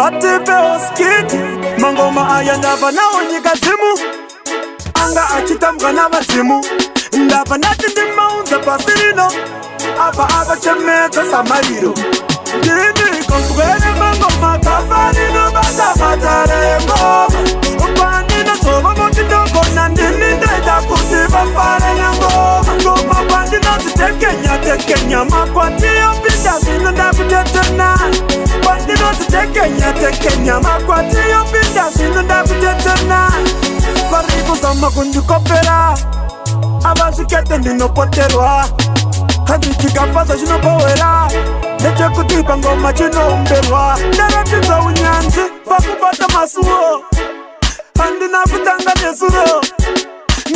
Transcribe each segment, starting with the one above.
Atipeo skiti mangoma aya ndava nawo nyika dzimu anga achitambwa navadzimu ndava ndati ndimaunza pasi rino apa avachemedza samariro ndini kongwere mangoma kafarino bata matare ngoma pandinozova motindogona ndini ndaita kuti vafare nengoma ngoma pandinozitekenya makwatiyo pinda zvino ndakutetena pandinozitekenya makwatiyo pinda zvino ndakutetena vari kuzama kundikopera avasvikete ndinopoterwa handichikafadza chinopohwera ndechekuti pangoma chinoumberwa ndaratidza unyanzvi pakubata masuwo handina kutanga nesuro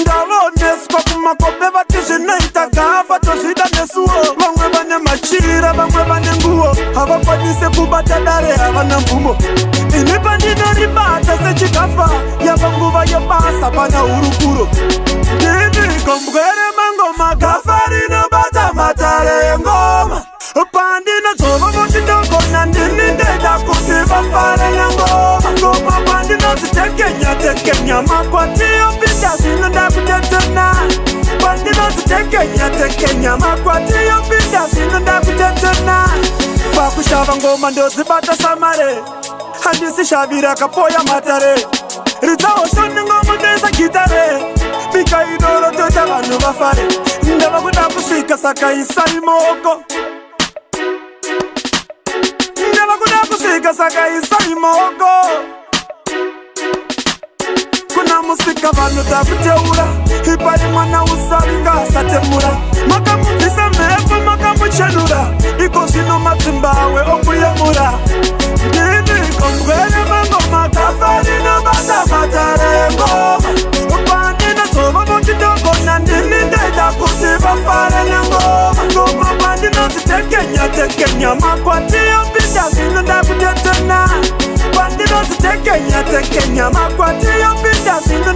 ndavoneswa kumakope vati zvinoita gafa tozvida nesuwo vamwe vane machira vamwe vane nguo havakwanise kubata dare havana mvumo ini pandinoribata sechikafa yava nguva yebasa pana hurukuro ndini kombwere mangoma gafa rinobata matare engoma pandinozova motindogona ndini ndeda kuti vafare nengoma ngoma pandinozitekenya makwatiyo pinda zvino ndakutetena pandinozitekenya makwatiyo pinda zvino ndakutetena pakushava ngoma ndozibata samare handisishavira kapoya matare ridzawo shoni ngoma ndoisa gitare bika idoro toita vanhu vafare ndava kuda kusvika saka isai moko ndava kuda kusvika saka isai moko kuna musika vanhu takuteura ipari mwana usavinga asatemura makamubvisa mhepo makamuchenura iko zvino matsimba awe okuyemura ndini kombwere mangoma gafa rinobata matare ngoma pandinozova motindogona ndini ndaita kuti vafare nengoma ngoma pandinozitekenya makwatiyo pinda zvino ndakutetena pandinozitekenya makwatiyo pinda zvino